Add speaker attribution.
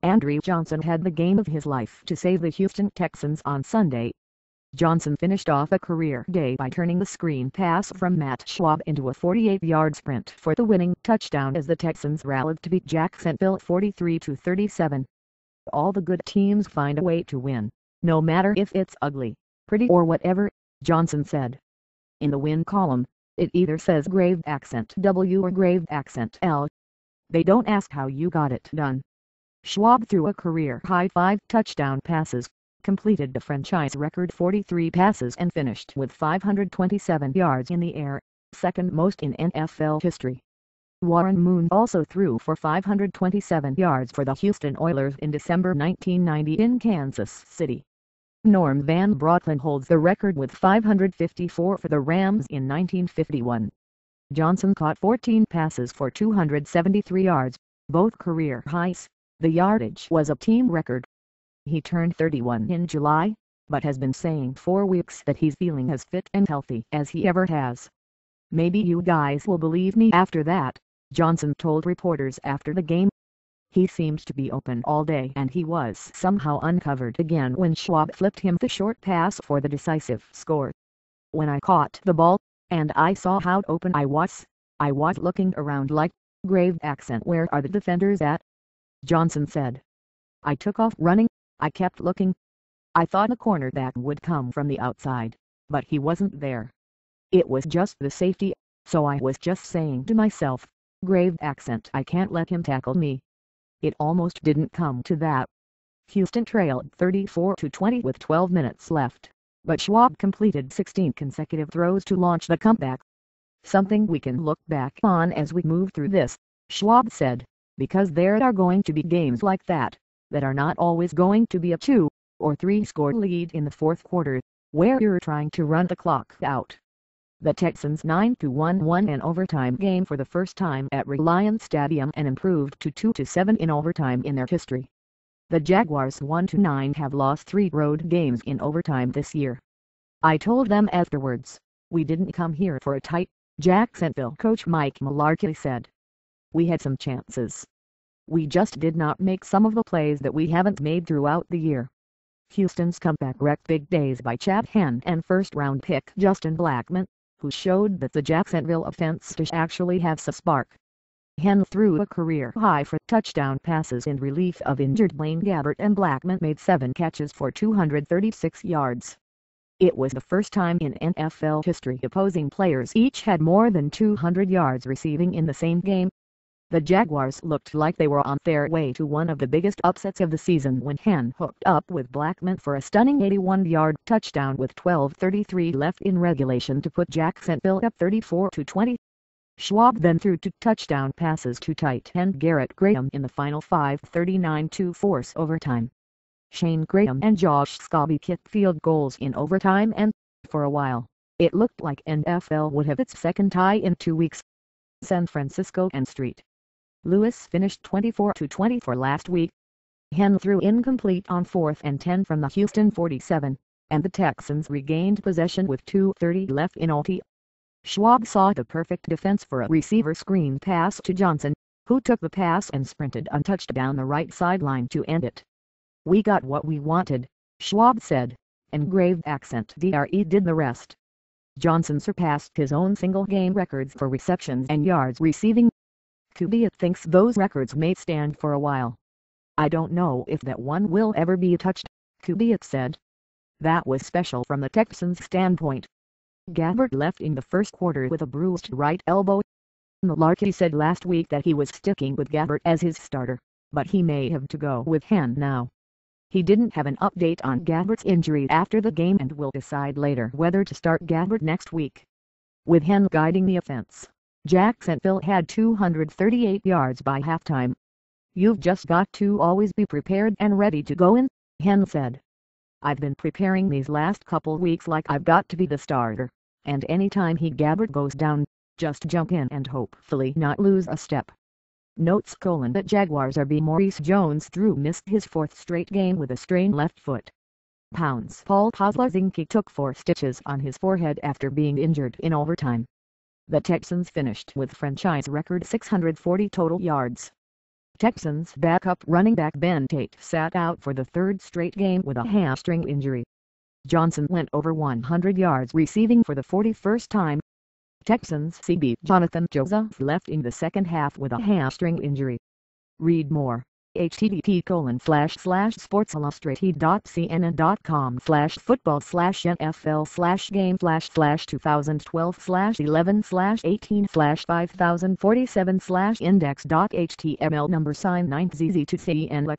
Speaker 1: Andrew Johnson had the game of his life to save the Houston Texans on Sunday. Johnson finished off a career day by turning the screen pass from Matt Schwab into a 48-yard sprint for the winning touchdown as the Texans rallied to beat Jacksonville 43-37. All the good teams find a way to win, no matter if it's ugly, pretty or whatever, Johnson said. In the win column, it either says grave accent W or grave accent L. They don't ask how you got it done. Schwab threw a career-high 5 touchdown passes, completed the franchise record 43 passes and finished with 527 yards in the air, second most in NFL history. Warren Moon also threw for 527 yards for the Houston Oilers in December 1990 in Kansas City. Norm Van Brocklin holds the record with 554 for the Rams in 1951. Johnson caught 14 passes for 273 yards, both career highs. The yardage was a team record. He turned 31 in July, but has been saying for weeks that he's feeling as fit and healthy as he ever has. Maybe you guys will believe me after that, Johnson told reporters after the game. He seemed to be open all day and he was somehow uncovered again when Schwab flipped him the short pass for the decisive score. When I caught the ball, and I saw how open I was looking around like, grave accent where are the defenders at? Johnson said. I took off running, I kept looking. I thought a cornerback would come from the outside, but he wasn't there. It was just the safety, so I was just saying to myself, grave accent I can't let him tackle me. It almost didn't come to that. Houston trailed 34-20 with 12 minutes left, but Schwab completed 16 consecutive throws to launch the comeback. Something we can look back on as we move through this, Schwab said, because there are going to be games like that are not always going to be a 2 or 3 score lead in the fourth quarter, where you're trying to run the clock out. The Texans 9-1 won an overtime game for the first time at Reliance Stadium and improved to 2-7 in overtime in their history. The Jaguars 1-9 have lost 3 road games in overtime this year. I told them afterwards, we didn't come here for a tight, Jacksonville coach Mike Mularkey said. We had some chances. We just did not make some of the plays that we haven't made throughout the year. Houston's comeback wrecked big days by Chad Henne and first-round pick Justin Blackmon, who showed that the Jacksonville offense does actually have some spark. Henne threw a career high for touchdown passes in relief of injured Blaine Gabbert and Blackmon made 7 catches for 236 yards. It was the first time in NFL history opposing players each had more than 200 yards receiving in the same game. The Jaguars looked like they were on their way to one of the biggest upsets of the season when Henne hooked up with Blackmon for a stunning 81-yard touchdown with 12:33 left in regulation to put Jacksonville up 34-20. Schwab then threw 2 touchdown passes to tight end Garrett Graham in the final 5:39 to force overtime. Shane Graham and Josh Scobee kicked field goals in overtime and, for a while, it looked like NFL would have its second tie in 2 weeks. San Francisco and St. Louis finished 24-20 for last week. Henne threw incomplete on 4th and 10 from the Houston 47, and the Texans regained possession with 2:30 left in OT. Schwab saw the perfect defense for a receiver screen pass to Johnson, who took the pass and sprinted untouched down the right sideline to end it. We got what we wanted, Schwab said, and grave accent DRE did the rest. Johnson surpassed his own single-game records for receptions and yards receiving. Kubiak thinks those records may stand for a while. I don't know if that one will ever be touched, Kubiak said. That was special from the Texans' standpoint. Gabbert left in the first quarter with a bruised right elbow. Mularkey said last week that he was sticking with Gabbert as his starter, but he may have to go with Henne now. He didn't have an update on Gabbert's injury after the game and will decide later whether to start Gabbert next week. With Henne guiding the offense, Jacksonville had 238 yards by halftime. You've just got to always be prepared and ready to go in, Henne said. I've been preparing these last couple weeks like I've got to be the starter, and anytime Gabbert goes down, just jump in and hopefully not lose a step. Notes: that Jaguars RB Maurice Jones-Drew missed his 4th straight game with a strained left foot. Paul Posluszny took 4 stitches on his forehead after being injured in overtime. The Texans finished with franchise record 640 total yards. Texans backup running back Ben Tate sat out for the third straight game with a hamstring injury. Johnson went over 100 yards receiving for the 41st time. Texans CB Jonathan Joseph left in the second half with a hamstring injury. Read more. http://sportsillustrated.cnn.com/football/NFL/game/2012/11/18/5047/index.html number sign 9ZZ to CN